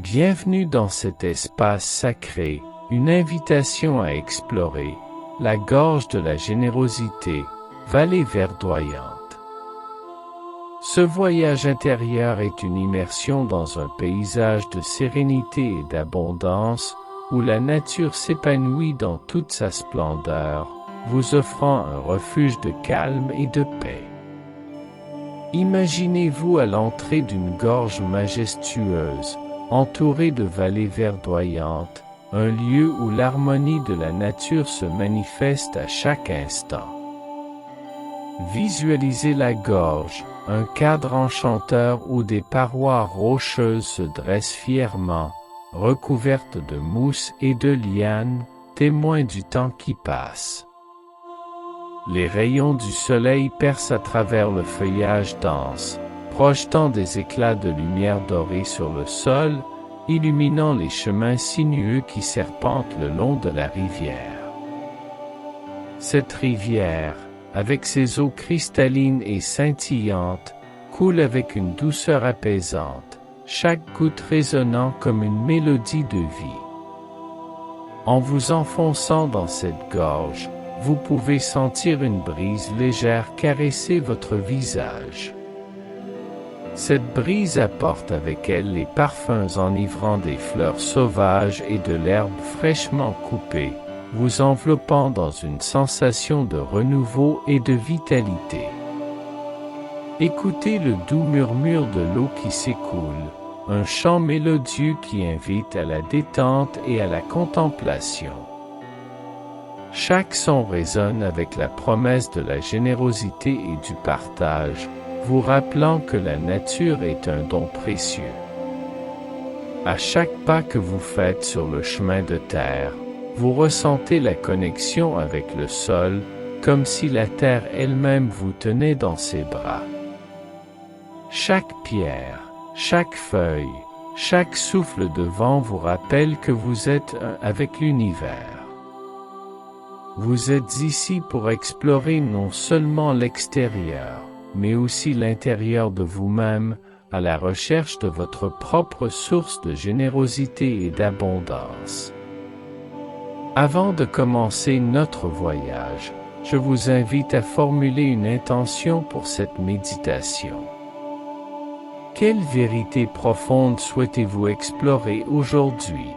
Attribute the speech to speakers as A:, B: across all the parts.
A: Bienvenue dans cet espace sacré, une invitation à explorer la gorge de la générosité, vallée verdoyante. Ce voyage intérieur est une immersion dans un paysage de sérénité et d'abondance, où la nature s'épanouit dans toute sa splendeur, vous offrant un refuge de calme et de paix. Imaginez-vous à l'entrée d'une gorge majestueuse, entourée de vallées verdoyantes, un lieu où l'harmonie de la nature se manifeste à chaque instant. Visualisez la gorge, un cadre enchanteur où des parois rocheuses se dressent fièrement, recouvertes de mousse et de lianes, témoins du temps qui passe. Les rayons du soleil percent à travers le feuillage dense, projetant des éclats de lumière dorée sur le sol, illuminant les chemins sinueux qui serpentent le long de la rivière. Cette rivière, avec ses eaux cristallines et scintillantes, coule avec une douceur apaisante, chaque goutte résonnant comme une mélodie de vie. En vous enfonçant dans cette gorge, vous pouvez sentir une brise légère caresser votre visage. Cette brise apporte avec elle les parfums enivrants des fleurs sauvages et de l'herbe fraîchement coupée, vous enveloppant dans une sensation de renouveau et de vitalité. Écoutez le doux murmure de l'eau qui s'écoule, un chant mélodieux qui invite à la détente et à la contemplation. Chaque son résonne avec la promesse de la générosité et du partage, vous rappelant que la nature est un don précieux. À chaque pas que vous faites sur le chemin de terre, vous ressentez la connexion avec le sol, comme si la terre elle-même vous tenait dans ses bras. Chaque pierre, chaque feuille, chaque souffle de vent vous rappelle que vous êtes un avec l'univers. Vous êtes ici pour explorer non seulement l'extérieur, mais aussi l'intérieur de vous-même, à la recherche de votre propre source de générosité et d'abondance. Avant de commencer notre voyage, je vous invite à formuler une intention pour cette méditation. Quelle vérité profonde souhaitez-vous explorer aujourd'hui?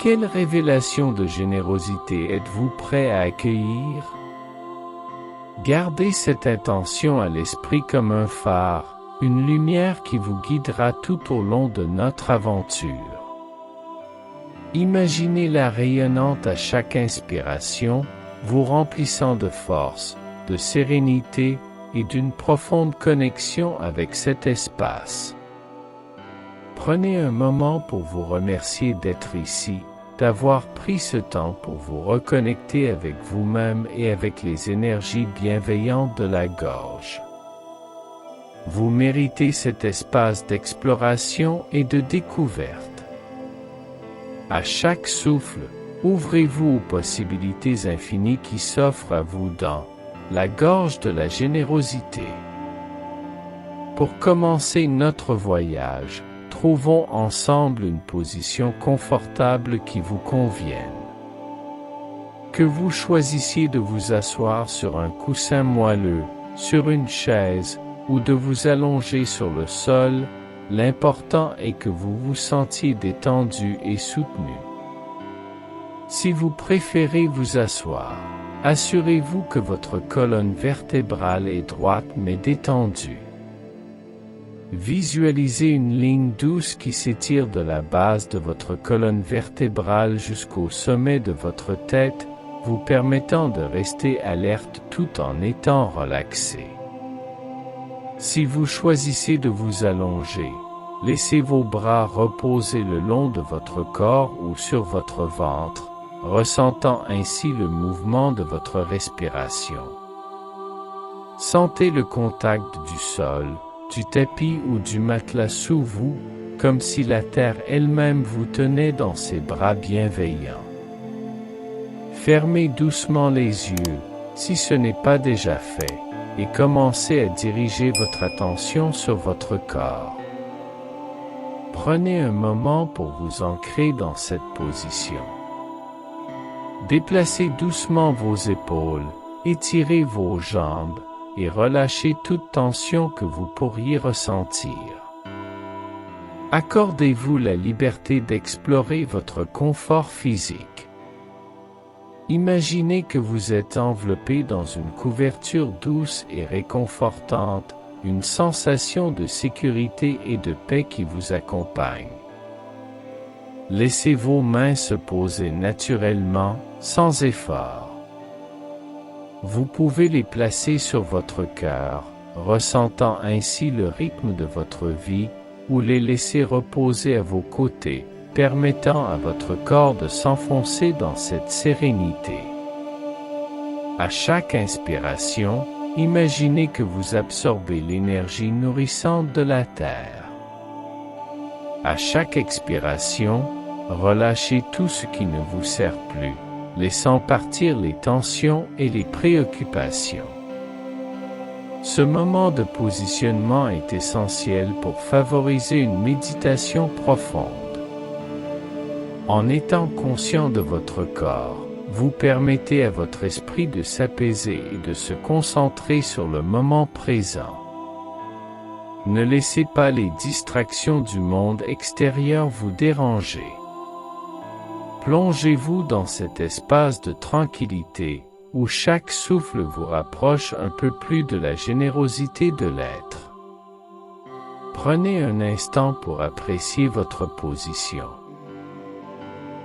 A: Quelle révélation de générosité êtes-vous prêt à accueillir? Gardez cette intention à l'esprit comme un phare, une lumière qui vous guidera tout au long de notre aventure. Imaginez-la rayonnante à chaque inspiration, vous remplissant de force, de sérénité et d'une profonde connexion avec cet espace. Prenez un moment pour vous remercier d'être ici, d'avoir pris ce temps pour vous reconnecter avec vous-même et avec les énergies bienveillantes de la gorge. Vous méritez cet espace d'exploration et de découverte. À chaque souffle, ouvrez-vous aux possibilités infinies qui s'offrent à vous dans la gorge de la générosité. Pour commencer notre voyage, trouvons ensemble une position confortable qui vous convienne. Que vous choisissiez de vous asseoir sur un coussin moelleux, sur une chaise, ou de vous allonger sur le sol, l'important est que vous vous sentiez détendu et soutenu. Si vous préférez vous asseoir, assurez-vous que votre colonne vertébrale est droite mais détendue. Visualisez une ligne douce qui s'étire de la base de votre colonne vertébrale jusqu'au sommet de votre tête, vous permettant de rester alerte tout en étant relaxé. Si vous choisissez de vous allonger, laissez vos bras reposer le long de votre corps ou sur votre ventre, ressentant ainsi le mouvement de votre respiration. Sentez le contact du sol, du tapis ou du matelas sous vous, comme si la terre elle-même vous tenait dans ses bras bienveillants. Fermez doucement les yeux, si ce n'est pas déjà fait, et commencez à diriger votre attention sur votre corps. Prenez un moment pour vous ancrer dans cette position. Déplacez doucement vos épaules, étirez vos jambes et relâchez toute tension que vous pourriez ressentir. Accordez-vous la liberté d'explorer votre confort physique. Imaginez que vous êtes enveloppé dans une couverture douce et réconfortante, une sensation de sécurité et de paix qui vous accompagne. Laissez vos mains se poser naturellement, sans effort. Vous pouvez les placer sur votre cœur, ressentant ainsi le rythme de votre vie, ou les laisser reposer à vos côtés, permettant à votre corps de s'enfoncer dans cette sérénité. À chaque inspiration, imaginez que vous absorbez l'énergie nourrissante de la Terre. À chaque expiration, relâchez tout ce qui ne vous sert plus, laissant partir les tensions et les préoccupations. Ce moment de positionnement est essentiel pour favoriser une méditation profonde. En étant conscient de votre corps, vous permettez à votre esprit de s'apaiser et de se concentrer sur le moment présent. Ne laissez pas les distractions du monde extérieur vous déranger. Plongez-vous dans cet espace de tranquillité, où chaque souffle vous rapproche un peu plus de la générosité de l'être. Prenez un instant pour apprécier votre position.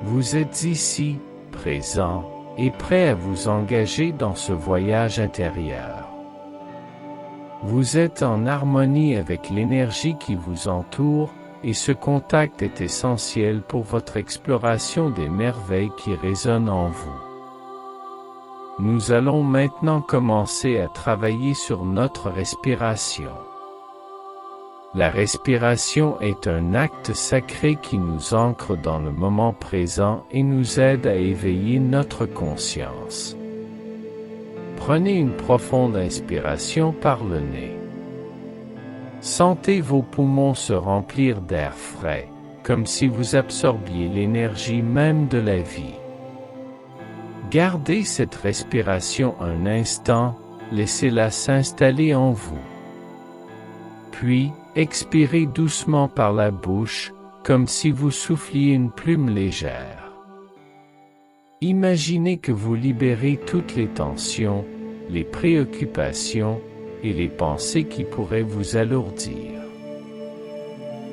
A: Vous êtes ici, présent, et prêt à vous engager dans ce voyage intérieur. Vous êtes en harmonie avec l'énergie qui vous entoure, et ce contact est essentiel pour votre exploration des merveilles qui résonnent en vous. Nous allons maintenant commencer à travailler sur notre respiration. La respiration est un acte sacré qui nous ancre dans le moment présent et nous aide à éveiller notre conscience. Prenez une profonde inspiration par le nez. Sentez vos poumons se remplir d'air frais, comme si vous absorbiez l'énergie même de la vie. Gardez cette respiration un instant, laissez-la s'installer en vous. Puis, expirez doucement par la bouche, comme si vous souffliez une plume légère. Imaginez que vous libérez toutes les tensions, les préoccupations et les pensées qui pourraient vous alourdir.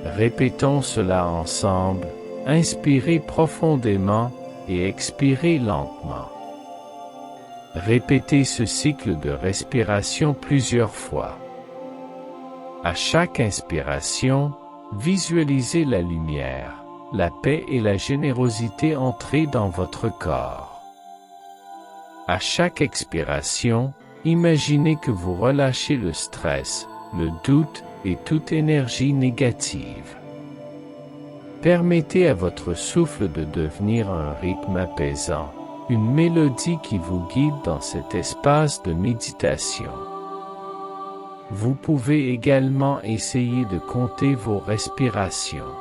A: Répétons cela ensemble, inspirez profondément et expirez lentement. Répétez ce cycle de respiration plusieurs fois. À chaque inspiration, visualisez la lumière, la paix et la générosité entrer dans votre corps. À chaque expiration, imaginez que vous relâchez le stress, le doute et toute énergie négative. Permettez à votre souffle de devenir un rythme apaisant, une mélodie qui vous guide dans cet espace de méditation. Vous pouvez également essayer de compter vos respirations.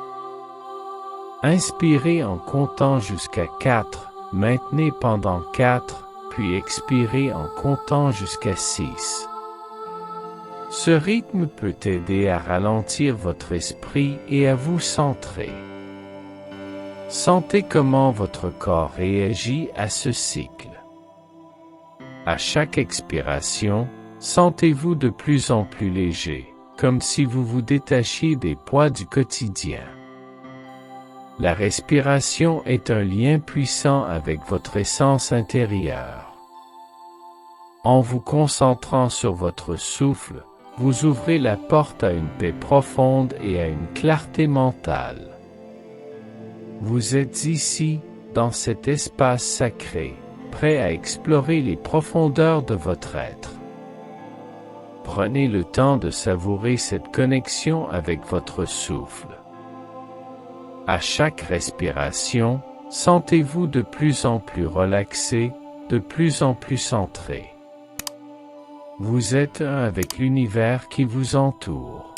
A: Inspirez en comptant jusqu'à 4, maintenez pendant 4, puis expirez en comptant jusqu'à 6. Ce rythme peut aider à ralentir votre esprit et à vous centrer. Sentez comment votre corps réagit à ce cycle. À chaque expiration, sentez-vous de plus en plus léger, comme si vous vous détachiez des poids du quotidien. La respiration est un lien puissant avec votre essence intérieure. En vous concentrant sur votre souffle, vous ouvrez la porte à une paix profonde et à une clarté mentale. Vous êtes ici, dans cet espace sacré, prêt à explorer les profondeurs de votre être. Prenez le temps de savourer cette connexion avec votre souffle. À chaque respiration, sentez-vous de plus en plus relaxé, de plus en plus centré. Vous êtes un avec l'univers qui vous entoure.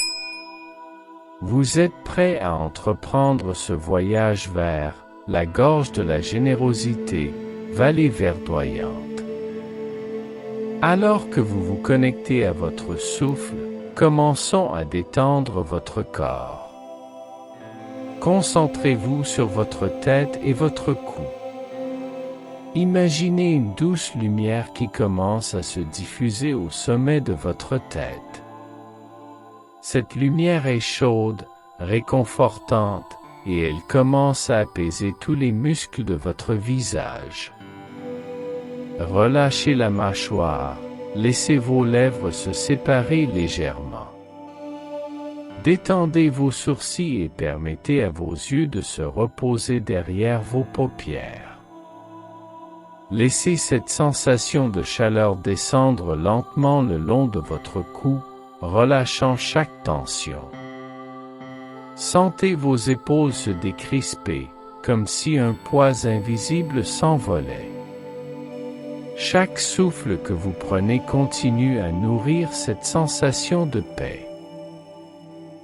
A: Vous êtes prêt à entreprendre ce voyage vers la gorge de la générosité, vallée verdoyante. Alors que vous vous connectez à votre souffle, commençons à détendre votre corps. Concentrez-vous sur votre tête et votre cou. Imaginez une douce lumière qui commence à se diffuser au sommet de votre tête. Cette lumière est chaude, réconfortante, et elle commence à apaiser tous les muscles de votre visage. Relâchez la mâchoire, laissez vos lèvres se séparer légèrement. Détendez vos sourcils et permettez à vos yeux de se reposer derrière vos paupières. Laissez cette sensation de chaleur descendre lentement le long de votre cou, relâchant chaque tension. Sentez vos épaules se décrisper, comme si un poids invisible s'envolait. Chaque souffle que vous prenez continue à nourrir cette sensation de paix.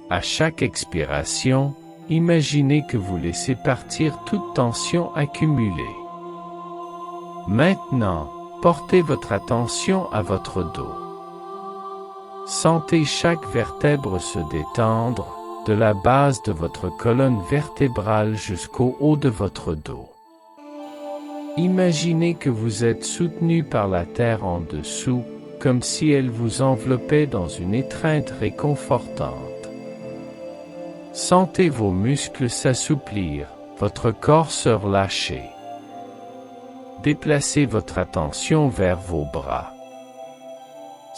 A: À chaque expiration, imaginez que vous laissez partir toute tension accumulée. Maintenant, portez votre attention à votre dos. Sentez chaque vertèbre se détendre, de la base de votre colonne vertébrale jusqu'au haut de votre dos. Imaginez que vous êtes soutenu par la terre en dessous, comme si elle vous enveloppait dans une étreinte réconfortante. Sentez vos muscles s'assouplir, votre corps se relâcher. Déplacez votre attention vers vos bras.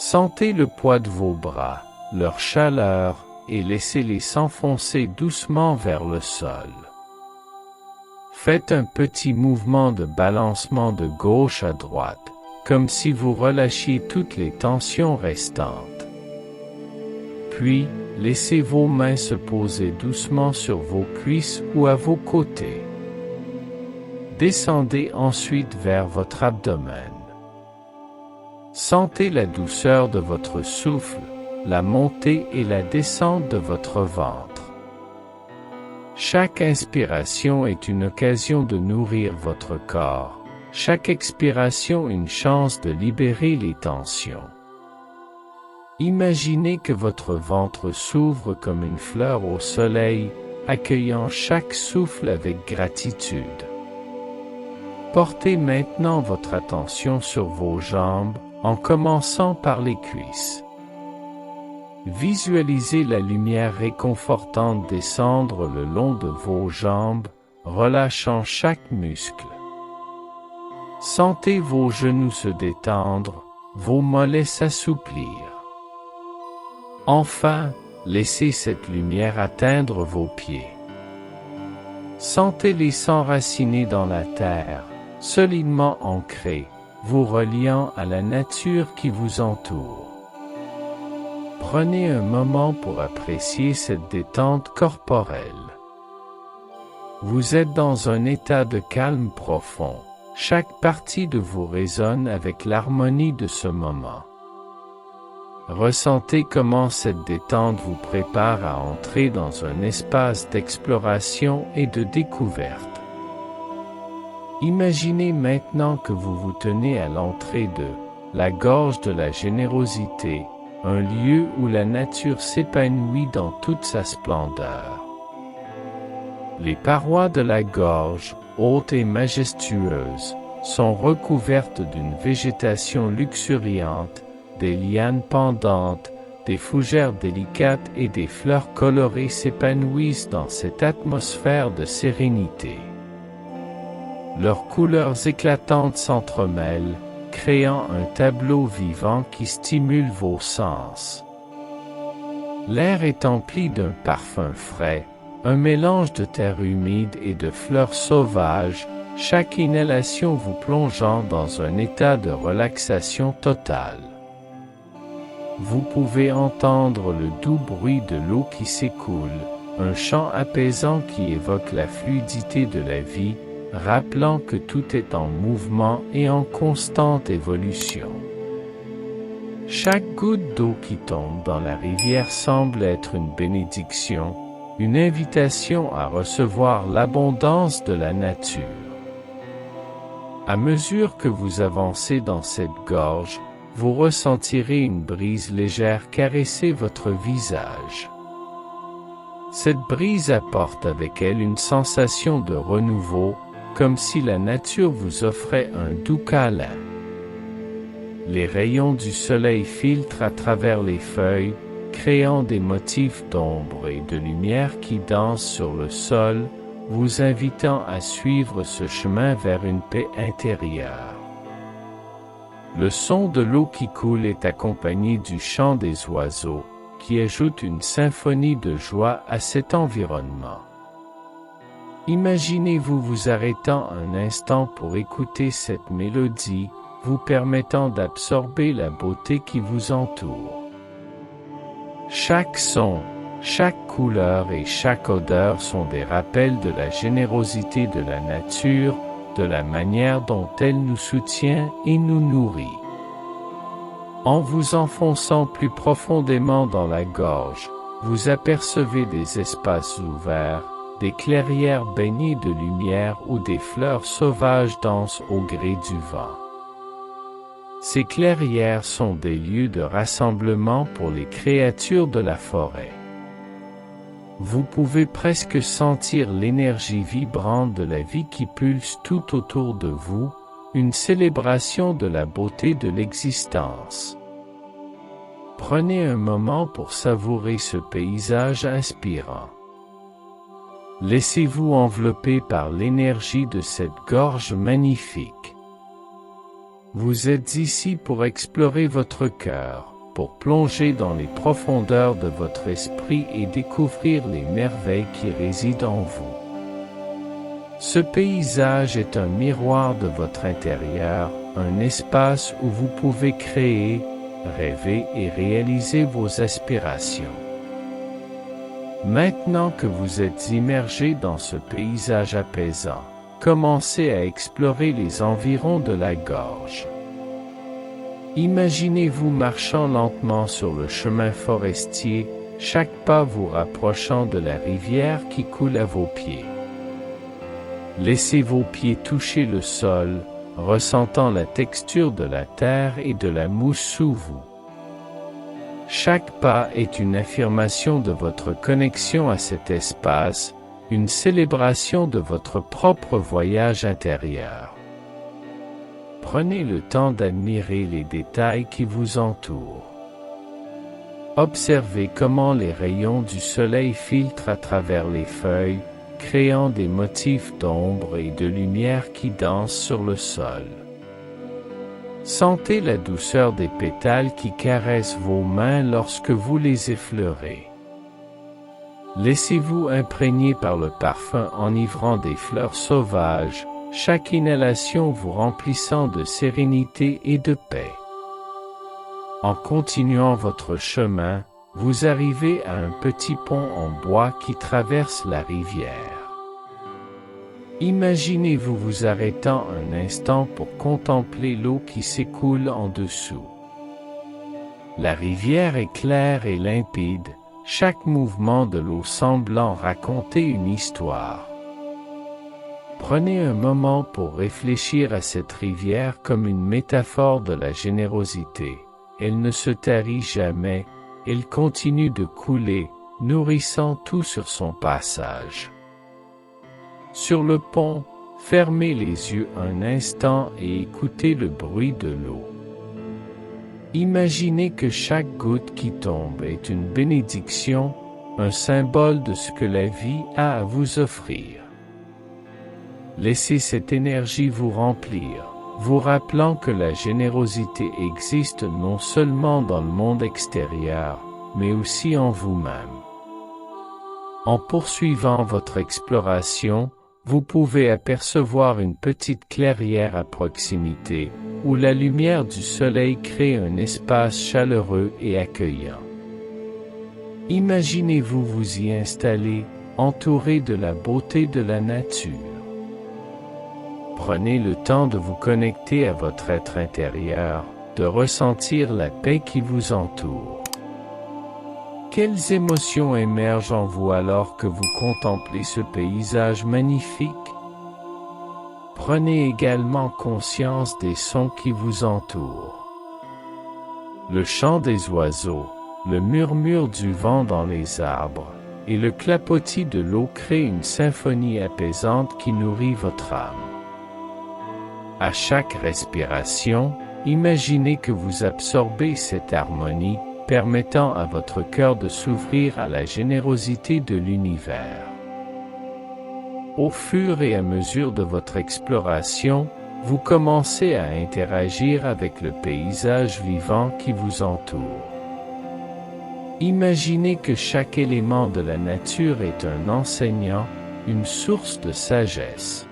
A: Sentez le poids de vos bras, leur chaleur, et laissez-les s'enfoncer doucement vers le sol. Faites un petit mouvement de balancement de gauche à droite, comme si vous relâchiez toutes les tensions restantes. Puis, laissez vos mains se poser doucement sur vos cuisses ou à vos côtés. Descendez ensuite vers votre abdomen. Sentez la douceur de votre souffle, la montée et la descente de votre ventre. Chaque inspiration est une occasion de nourrir votre corps, chaque expiration une chance de libérer les tensions. Imaginez que votre ventre s'ouvre comme une fleur au soleil, accueillant chaque souffle avec gratitude. Portez maintenant votre attention sur vos jambes, en commençant par les cuisses. Visualisez la lumière réconfortante descendre le long de vos jambes, relâchant chaque muscle. Sentez vos genoux se détendre, vos mollets s'assouplir. Enfin, laissez cette lumière atteindre vos pieds. Sentez-les s'enraciner dans la terre, solidement ancrés, vous reliant à la nature qui vous entoure. Prenez un moment pour apprécier cette détente corporelle. Vous êtes dans un état de calme profond. Chaque partie de vous résonne avec l'harmonie de ce moment. Ressentez comment cette détente vous prépare à entrer dans un espace d'exploration et de découverte. Imaginez maintenant que vous vous tenez à l'entrée de la gorge de la générosité, un lieu où la nature s'épanouit dans toute sa splendeur. Les parois de la gorge, hautes et majestueuses, sont recouvertes d'une végétation luxuriante, des lianes pendantes, des fougères délicates et des fleurs colorées s'épanouissent dans cette atmosphère de sérénité. Leurs couleurs éclatantes s'entremêlent, créant un tableau vivant qui stimule vos sens. L'air est empli d'un parfum frais, un mélange de terre humide et de fleurs sauvages, chaque inhalation vous plongeant dans un état de relaxation totale. Vous pouvez entendre le doux bruit de l'eau qui s'écoule, un chant apaisant qui évoque la fluidité de la vie, rappelant que tout est en mouvement et en constante évolution. Chaque goutte d'eau qui tombe dans la rivière semble être une bénédiction, une invitation à recevoir l'abondance de la nature. À mesure que vous avancez dans cette gorge, vous ressentirez une brise légère caresser votre visage. Cette brise apporte avec elle une sensation de renouveau, comme si la nature vous offrait un doux câlin. Les rayons du soleil filtrent à travers les feuilles, créant des motifs d'ombre et de lumière qui dansent sur le sol, vous invitant à suivre ce chemin vers une paix intérieure. Le son de l'eau qui coule est accompagné du chant des oiseaux, qui ajoute une symphonie de joie à cet environnement. Imaginez-vous vous arrêtant un instant pour écouter cette mélodie, vous permettant d'absorber la beauté qui vous entoure. Chaque son, chaque couleur et chaque odeur sont des rappels de la générosité de la nature, de la manière dont elle nous soutient et nous nourrit. En vous enfonçant plus profondément dans la gorge, vous apercevez des espaces ouverts, des clairières baignées de lumière où des fleurs sauvages dansent au gré du vent. Ces clairières sont des lieux de rassemblement pour les créatures de la forêt. Vous pouvez presque sentir l'énergie vibrante de la vie qui pulse tout autour de vous, une célébration de la beauté de l'existence. Prenez un moment pour savourer ce paysage inspirant. Laissez-vous envelopper par l'énergie de cette gorge magnifique. Vous êtes ici pour explorer votre cœur, pour plonger dans les profondeurs de votre esprit et découvrir les merveilles qui résident en vous. Ce paysage est un miroir de votre intérieur, un espace où vous pouvez créer, rêver et réaliser vos aspirations. Maintenant que vous êtes immergé dans ce paysage apaisant, commencez à explorer les environs de la gorge. Imaginez-vous marchant lentement sur le chemin forestier, chaque pas vous rapprochant de la rivière qui coule à vos pieds. Laissez vos pieds toucher le sol, ressentant la texture de la terre et de la mousse sous vous. Chaque pas est une affirmation de votre connexion à cet espace, une célébration de votre propre voyage intérieur. Prenez le temps d'admirer les détails qui vous entourent. Observez comment les rayons du soleil filtrent à travers les feuilles, créant des motifs d'ombre et de lumière qui dansent sur le sol. Sentez la douceur des pétales qui caressent vos mains lorsque vous les effleurez. Laissez-vous imprégner par le parfum enivrant des fleurs sauvages, chaque inhalation vous remplissant de sérénité et de paix. En continuant votre chemin, vous arrivez à un petit pont en bois qui traverse la rivière. Imaginez-vous vous arrêtant un instant pour contempler l'eau qui s'écoule en dessous. La rivière est claire et limpide, chaque mouvement de l'eau semblant raconter une histoire. Prenez un moment pour réfléchir à cette rivière comme une métaphore de la générosité. Elle ne se tarit jamais, elle continue de couler, nourrissant tout sur son passage. Sur le pont, fermez les yeux un instant et écoutez le bruit de l'eau. Imaginez que chaque goutte qui tombe est une bénédiction, un symbole de ce que la vie a à vous offrir. Laissez cette énergie vous remplir, vous rappelant que la générosité existe non seulement dans le monde extérieur, mais aussi en vous-même. En poursuivant votre exploration, vous pouvez apercevoir une petite clairière à proximité, où la lumière du soleil crée un espace chaleureux et accueillant. Imaginez-vous vous y installer, entouré de la beauté de la nature. Prenez le temps de vous connecter à votre être intérieur, de ressentir la paix qui vous entoure. Quelles émotions émergent en vous alors que vous contemplez ce paysage magnifique? Prenez également conscience des sons qui vous entourent. Le chant des oiseaux, le murmure du vent dans les arbres, et le clapotis de l'eau créent une symphonie apaisante qui nourrit votre âme. À chaque respiration, imaginez que vous absorbez cette harmonie, permettant à votre cœur de s'ouvrir à la générosité de l'univers. Au fur et à mesure de votre exploration, vous commencez à interagir avec le paysage vivant qui vous entoure. Imaginez que chaque élément de la nature est un enseignant, une source de sagesse.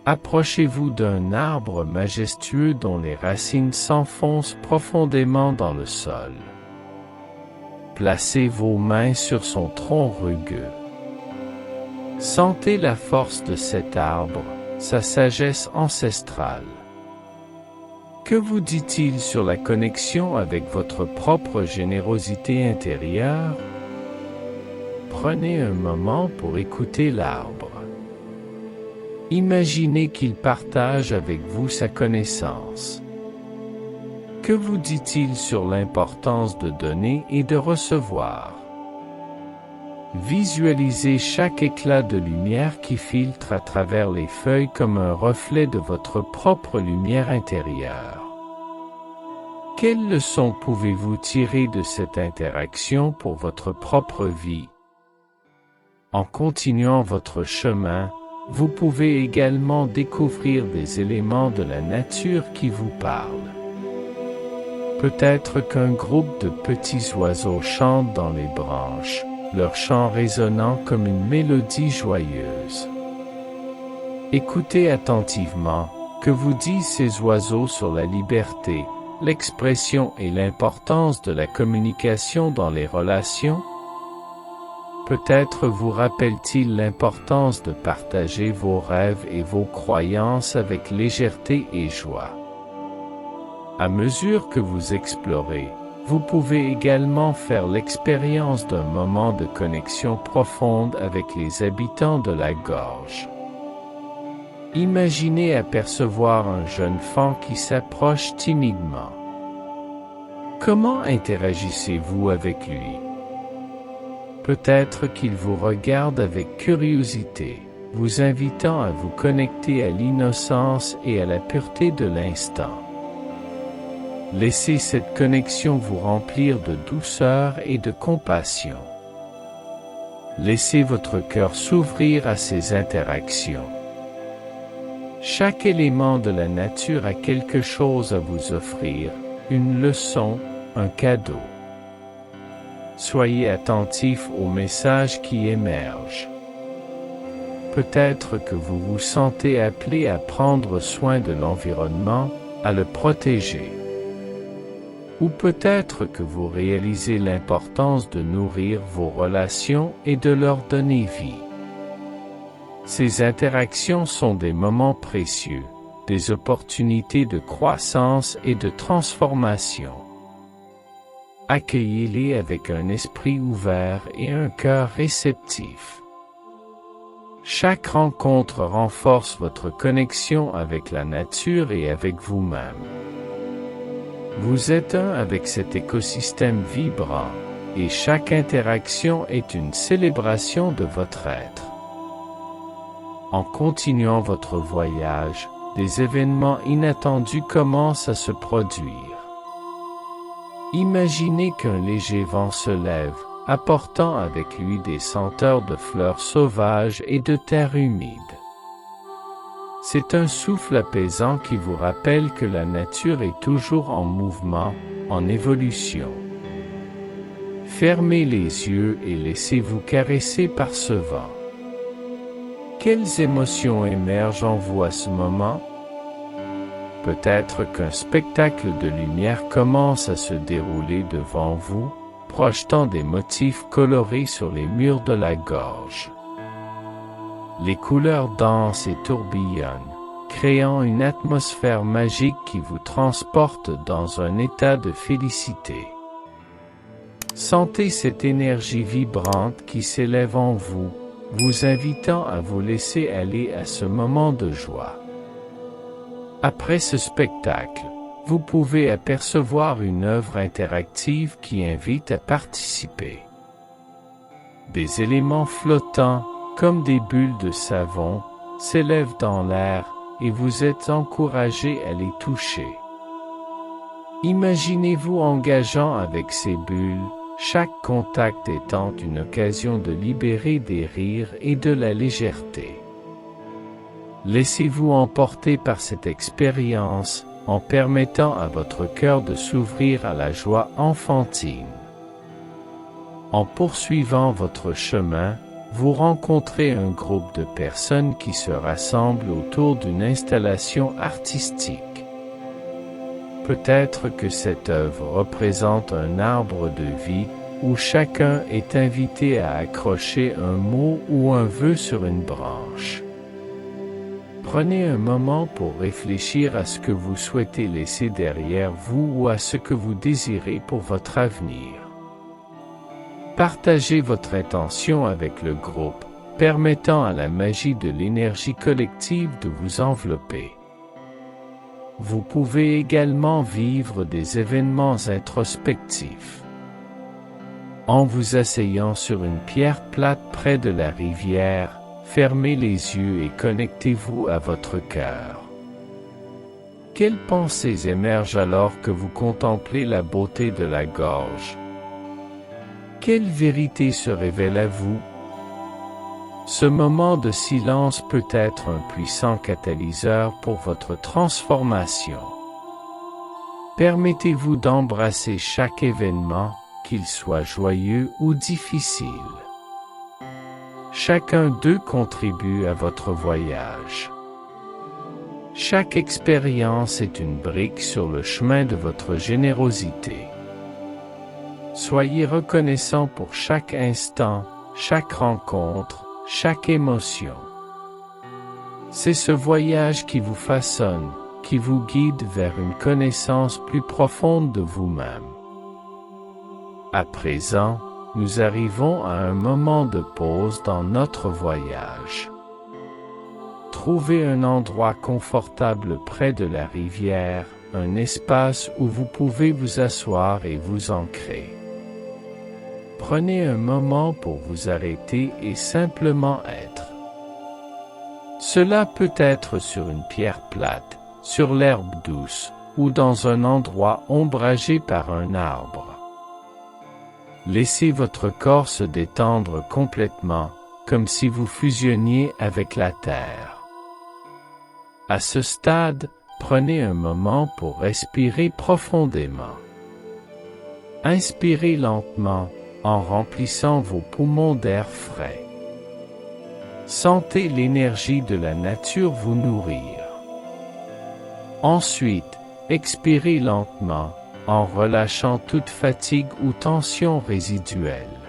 A: Approchez-vous d'un arbre majestueux dont les racines s'enfoncent profondément dans le sol. Placez vos mains sur son tronc rugueux. Sentez la force de cet arbre, sa sagesse ancestrale. Que vous dit-il sur la connexion avec votre propre générosité intérieure? Prenez un moment pour écouter l'arbre. Imaginez qu'il partage avec vous sa connaissance. Que vous dit-il sur l'importance de donner et de recevoir? Visualisez chaque éclat de lumière qui filtre à travers les feuilles comme un reflet de votre propre lumière intérieure. Quelles leçons pouvez-vous tirer de cette interaction pour votre propre vie? En continuant votre chemin, vous pouvez également découvrir des éléments de la nature qui vous parlent. Peut-être qu'un groupe de petits oiseaux chante dans les branches, leur chant résonnant comme une mélodie joyeuse. Écoutez attentivement, que vous disent ces oiseaux sur la liberté, l'expression et l'importance de la communication dans les relations? Peut-être vous rappelle-t-il l'importance de partager vos rêves et vos croyances avec légèreté et joie. À mesure que vous explorez, vous pouvez également faire l'expérience d'un moment de connexion profonde avec les habitants de la gorge. Imaginez apercevoir un jeune faon qui s'approche timidement. Comment interagissez-vous avec lui? Peut-être qu'il vous regarde avec curiosité, vous invitant à vous connecter à l'innocence et à la pureté de l'instant. Laissez cette connexion vous remplir de douceur et de compassion. Laissez votre cœur s'ouvrir à ces interactions. Chaque élément de la nature a quelque chose à vous offrir, une leçon, un cadeau. Soyez attentif aux messages qui émergent. Peut-être que vous vous sentez appelé à prendre soin de l'environnement, à le protéger. Ou peut-être que vous réalisez l'importance de nourrir vos relations et de leur donner vie. Ces interactions sont des moments précieux, des opportunités de croissance et de transformation. Accueillez-les avec un esprit ouvert et un cœur réceptif. Chaque rencontre renforce votre connexion avec la nature et avec vous-même. Vous êtes un avec cet écosystème vibrant, et chaque interaction est une célébration de votre être. En continuant votre voyage, des événements inattendus commencent à se produire. Imaginez qu'un léger vent se lève, apportant avec lui des senteurs de fleurs sauvages et de terre humide. C'est un souffle apaisant qui vous rappelle que la nature est toujours en mouvement, en évolution. Fermez les yeux et laissez-vous caresser par ce vent. Quelles émotions émergent en vous à ce moment? Peut-être qu'un spectacle de lumière commence à se dérouler devant vous, projetant des motifs colorés sur les murs de la gorge. Les couleurs dansent et tourbillonnent, créant une atmosphère magique qui vous transporte dans un état de félicité. Sentez cette énergie vibrante qui s'élève en vous, vous invitant à vous laisser aller à ce moment de joie. Après ce spectacle, vous pouvez apercevoir une œuvre interactive qui invite à participer. Des éléments flottants, comme des bulles de savon, s'élèvent dans l'air et vous êtes encouragé à les toucher. Imaginez-vous engageant avec ces bulles, chaque contact étant une occasion de libérer des rires et de la légèreté. Laissez-vous emporter par cette expérience, en permettant à votre cœur de s'ouvrir à la joie enfantine. En poursuivant votre chemin, vous rencontrez un groupe de personnes qui se rassemblent autour d'une installation artistique. Peut-être que cette œuvre représente un arbre de vie, où chacun est invité à accrocher un mot ou un vœu sur une branche. Prenez un moment pour réfléchir à ce que vous souhaitez laisser derrière vous ou à ce que vous désirez pour votre avenir. Partagez votre intention avec le groupe, permettant à la magie de l'énergie collective de vous envelopper. Vous pouvez également vivre des événements introspectifs. En vous asseyant sur une pierre plate près de la rivière, fermez les yeux et connectez-vous à votre cœur. Quelles pensées émergent alors que vous contemplez la beauté de la gorge? Quelle vérité se révèle à vous? Ce moment de silence peut être un puissant catalyseur pour votre transformation. Permettez-vous d'embrasser chaque événement, qu'il soit joyeux ou difficile. Chacun d'eux contribue à votre voyage. Chaque expérience est une brique sur le chemin de votre générosité. Soyez reconnaissant pour chaque instant, chaque rencontre, chaque émotion. C'est ce voyage qui vous façonne, qui vous guide vers une connaissance plus profonde de vous-même. À présent, nous arrivons à un moment de pause dans notre voyage. Trouvez un endroit confortable près de la rivière, un espace où vous pouvez vous asseoir et vous ancrer. Prenez un moment pour vous arrêter et simplement être. Cela peut être sur une pierre plate, sur l'herbe douce, ou dans un endroit ombragé par un arbre. Laissez votre corps se détendre complètement, comme si vous fusionniez avec la terre. À ce stade, prenez un moment pour respirer profondément. Inspirez lentement, en remplissant vos poumons d'air frais. Sentez l'énergie de la nature vous nourrir. Ensuite, expirez lentement, en relâchant toute fatigue ou tension résiduelle.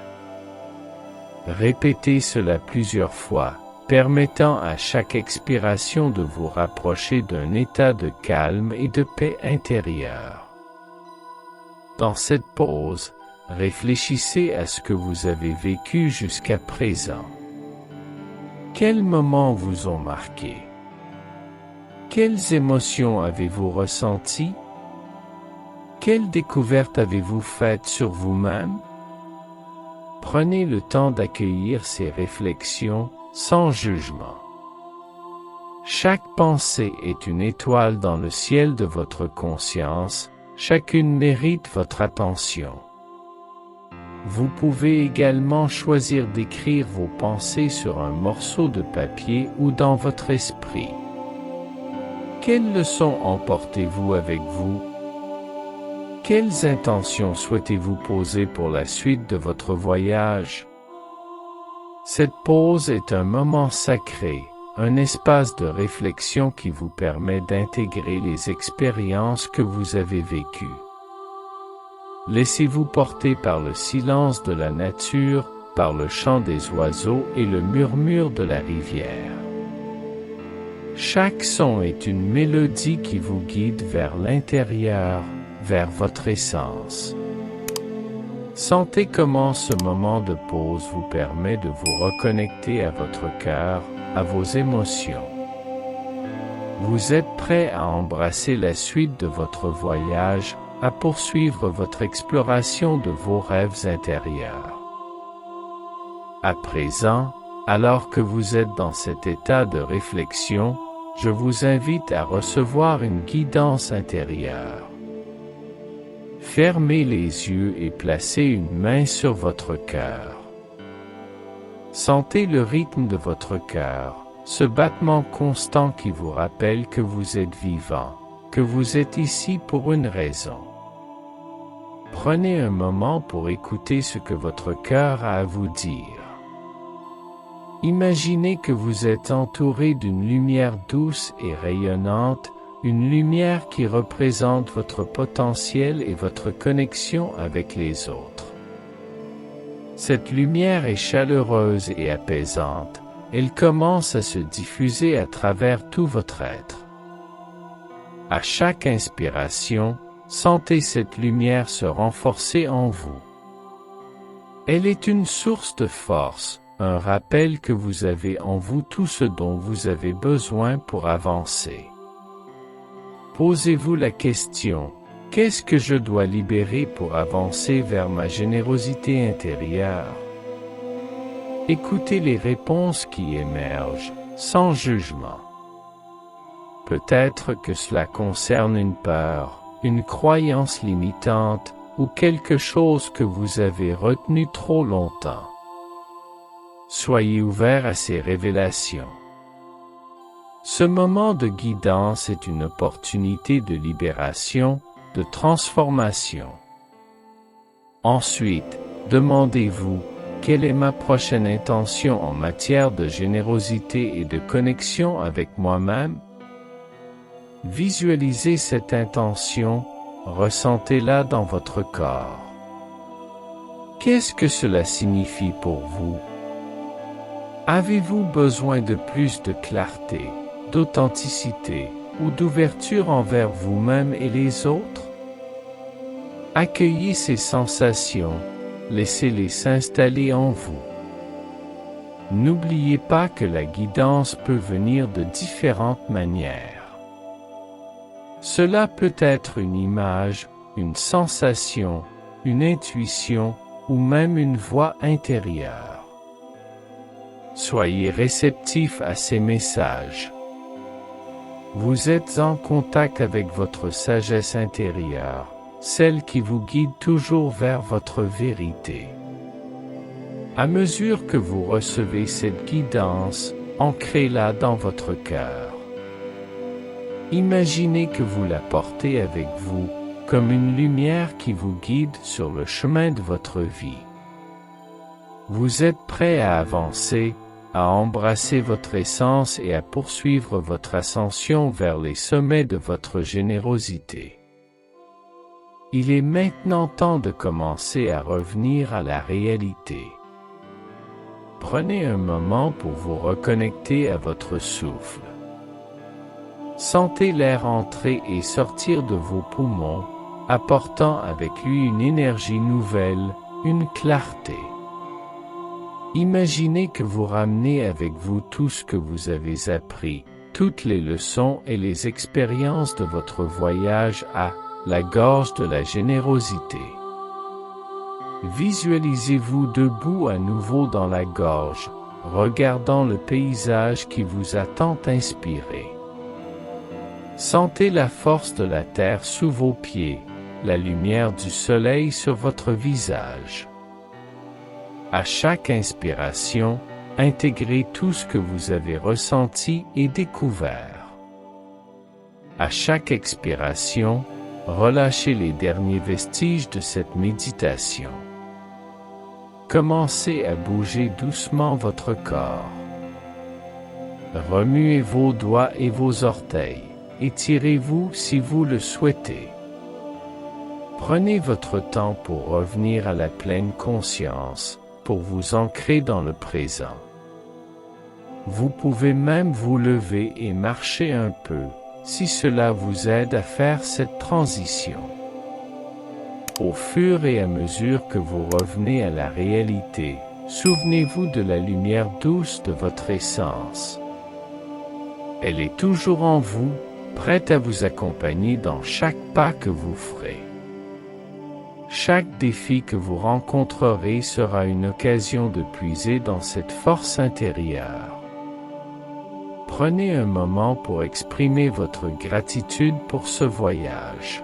A: Répétez cela plusieurs fois, permettant à chaque expiration de vous rapprocher d'un état de calme et de paix intérieure. Dans cette pause, réfléchissez à ce que vous avez vécu jusqu'à présent. Quels moments vous ont marqué? Quelles émotions avez-vous ressenties? Quelle découverte avez-vous faite sur vous-même? Prenez le temps d'accueillir ces réflexions, sans jugement. Chaque pensée est une étoile dans le ciel de votre conscience, chacune mérite votre attention. Vous pouvez également choisir d'écrire vos pensées sur un morceau de papier ou dans votre esprit. Quelles leçons emportez-vous avec vous? Quelles intentions souhaitez-vous poser pour la suite de votre voyage? Cette pause est un moment sacré, un espace de réflexion qui vous permet d'intégrer les expériences que vous avez vécues. Laissez-vous porter par le silence de la nature, par le chant des oiseaux et le murmure de la rivière. Chaque son est une mélodie qui vous guide vers l'intérieur, vers votre essence. Sentez comment ce moment de pause vous permet de vous reconnecter à votre cœur, à vos émotions. Vous êtes prêt à embrasser la suite de votre voyage, à poursuivre votre exploration de vos rêves intérieurs. À présent, alors que vous êtes dans cet état de réflexion, je vous invite à recevoir une guidance intérieure. Fermez les yeux et placez une main sur votre cœur. Sentez le rythme de votre cœur, ce battement constant qui vous rappelle que vous êtes vivant, que vous êtes ici pour une raison. Prenez un moment pour écouter ce que votre cœur a à vous dire. Imaginez que vous êtes entouré d'une lumière douce et rayonnante, une lumière qui représente votre potentiel et votre connexion avec les autres. Cette lumière est chaleureuse et apaisante, elle commence à se diffuser à travers tout votre être. À chaque inspiration, sentez cette lumière se renforcer en vous. Elle est une source de force, un rappel que vous avez en vous tout ce dont vous avez besoin pour avancer. Posez-vous la question, qu'est-ce que je dois libérer pour avancer vers ma générosité intérieure? Écoutez les réponses qui émergent, sans jugement. Peut-être que cela concerne une peur, une croyance limitante, ou quelque chose que vous avez retenu trop longtemps. Soyez ouvert à ces révélations. Ce moment de guidance est une opportunité de libération, de transformation. Ensuite, demandez-vous, quelle est ma prochaine intention en matière de générosité et de connexion avec moi-même? Visualisez cette intention, ressentez-la dans votre corps. Qu'est-ce que cela signifie pour vous? Avez-vous besoin de plus de clarté, d'authenticité ou d'ouverture envers vous-même et les autres? Accueillez ces sensations, laissez-les s'installer en vous. N'oubliez pas que la guidance peut venir de différentes manières. Cela peut être une image, une sensation, une intuition ou même une voix intérieure. Soyez réceptif à ces messages. Vous êtes en contact avec votre sagesse intérieure, celle qui vous guide toujours vers votre vérité. À mesure que vous recevez cette guidance, ancrez-la dans votre cœur. Imaginez que vous la portez avec vous, comme une lumière qui vous guide sur le chemin de votre vie. Vous êtes prêt à avancer, à embrasser votre essence et à poursuivre votre ascension vers les sommets de votre générosité. Il est maintenant temps de commencer à revenir à la réalité. Prenez un moment pour vous reconnecter à votre souffle. Sentez l'air entrer et sortir de vos poumons, apportant avec lui une énergie nouvelle, une clarté. Imaginez que vous ramenez avec vous tout ce que vous avez appris, toutes les leçons et les expériences de votre voyage à la gorge de la générosité. Visualisez-vous debout à nouveau dans la gorge, regardant le paysage qui vous a tant inspiré. Sentez la force de la terre sous vos pieds, la lumière du soleil sur votre visage. À chaque inspiration, intégrez tout ce que vous avez ressenti et découvert. À chaque expiration, relâchez les derniers vestiges de cette méditation. Commencez à bouger doucement votre corps. Remuez vos doigts et vos orteils. Étirez-vous si vous le souhaitez. Prenez votre temps pour revenir à la pleine conscience, pour vous ancrer dans le présent. Vous pouvez même vous lever et marcher un peu, si cela vous aide à faire cette transition. Au fur et à mesure que vous revenez à la réalité, souvenez-vous de la lumière douce de votre essence. Elle est toujours en vous, prête à vous accompagner dans chaque pas que vous ferez. Chaque défi que vous rencontrerez sera une occasion de puiser dans cette force intérieure. Prenez un moment pour exprimer votre gratitude pour ce voyage.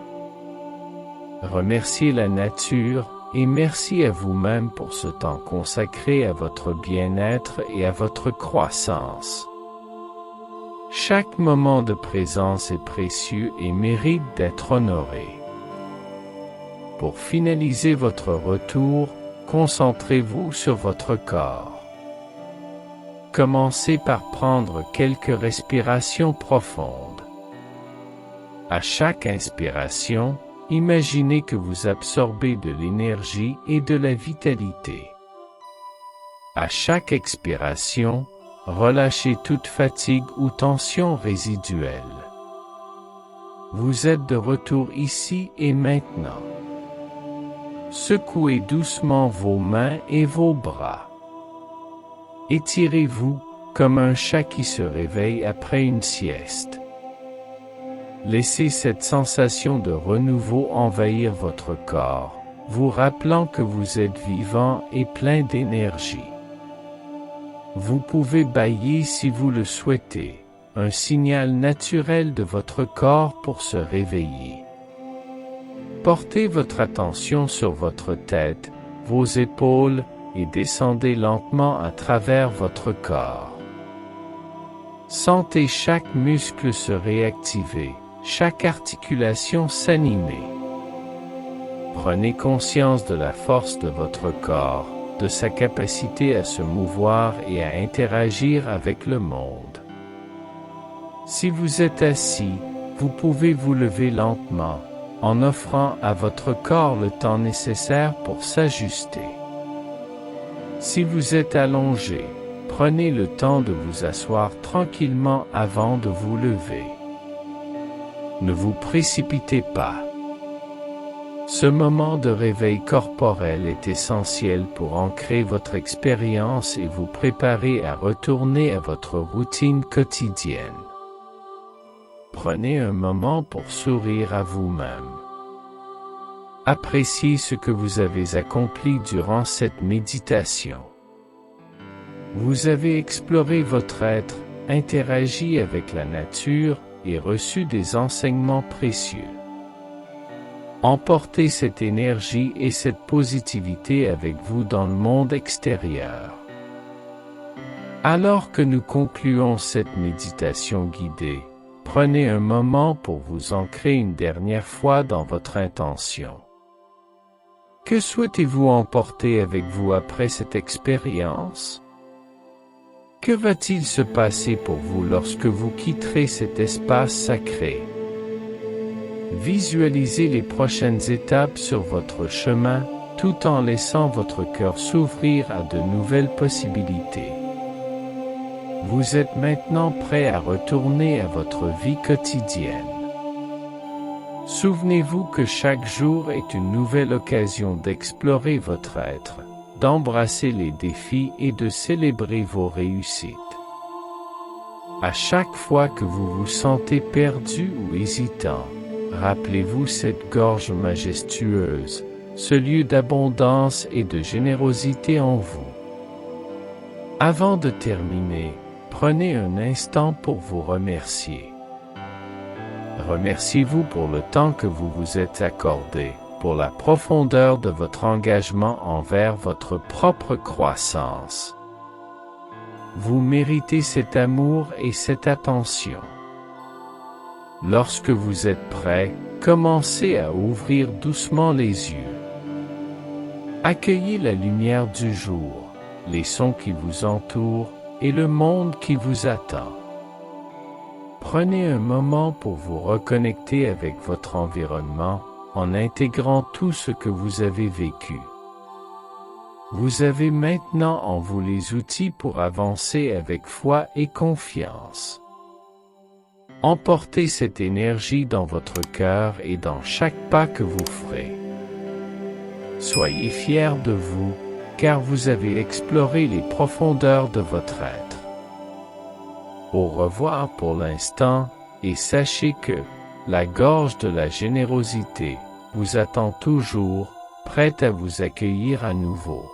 A: Remerciez la nature et merci à vous-même pour ce temps consacré à votre bien-être et à votre croissance. Chaque moment de présence est précieux et mérite d'être honoré. Pour finaliser votre retour, concentrez-vous sur votre corps. Commencez par prendre quelques respirations profondes. À chaque inspiration, imaginez que vous absorbez de l'énergie et de la vitalité. À chaque expiration, relâchez toute fatigue ou tension résiduelle. Vous êtes de retour ici et maintenant. Secouez doucement vos mains et vos bras. Étirez-vous comme un chat qui se réveille après une sieste. Laissez cette sensation de renouveau envahir votre corps, vous rappelant que vous êtes vivant et plein d'énergie. Vous pouvez bâiller si vous le souhaitez, un signal naturel de votre corps pour se réveiller. Portez votre attention sur votre tête, vos épaules, et descendez lentement à travers votre corps. Sentez chaque muscle se réactiver, chaque articulation s'animer. Prenez conscience de la force de votre corps, de sa capacité à se mouvoir et à interagir avec le monde. Si vous êtes assis, vous pouvez vous lever lentement, en offrant à votre corps le temps nécessaire pour s'ajuster. Si vous êtes allongé, prenez le temps de vous asseoir tranquillement avant de vous lever. Ne vous précipitez pas. Ce moment de réveil corporel est essentiel pour ancrer votre expérience et vous préparer à retourner à votre routine quotidienne. Prenez un moment pour sourire à vous-même. Appréciez ce que vous avez accompli durant cette méditation. Vous avez exploré votre être, interagi avec la nature et reçu des enseignements précieux. Emportez cette énergie et cette positivité avec vous dans le monde extérieur. Alors que nous concluons cette méditation guidée, prenez un moment pour vous ancrer une dernière fois dans votre intention. Que souhaitez-vous emporter avec vous après cette expérience? Que va-t-il se passer pour vous lorsque vous quitterez cet espace sacré? Visualisez les prochaines étapes sur votre chemin, tout en laissant votre cœur s'ouvrir à de nouvelles possibilités. Vous êtes maintenant prêt à retourner à votre vie quotidienne. Souvenez-vous que chaque jour est une nouvelle occasion d'explorer votre être, d'embrasser les défis et de célébrer vos réussites. À chaque fois que vous vous sentez perdu ou hésitant, rappelez-vous cette gorge majestueuse, ce lieu d'abondance et de générosité en vous. Avant de terminer, prenez un instant pour vous remercier. Remerciez-vous pour le temps que vous vous êtes accordé, pour la profondeur de votre engagement envers votre propre croissance. Vous méritez cet amour et cette attention. Lorsque vous êtes prêt, commencez à ouvrir doucement les yeux. Accueillez la lumière du jour, les sons qui vous entourent et le monde qui vous attend. Prenez un moment pour vous reconnecter avec votre environnement en intégrant tout ce que vous avez vécu. Vous avez maintenant en vous les outils pour avancer avec foi et confiance. Emportez cette énergie dans votre cœur et dans chaque pas que vous ferez. Soyez fiers de vous, car vous avez exploré les profondeurs de votre être. Au revoir pour l'instant, et sachez que la gorge de la générosité vous attend toujours, prête à vous accueillir à nouveau.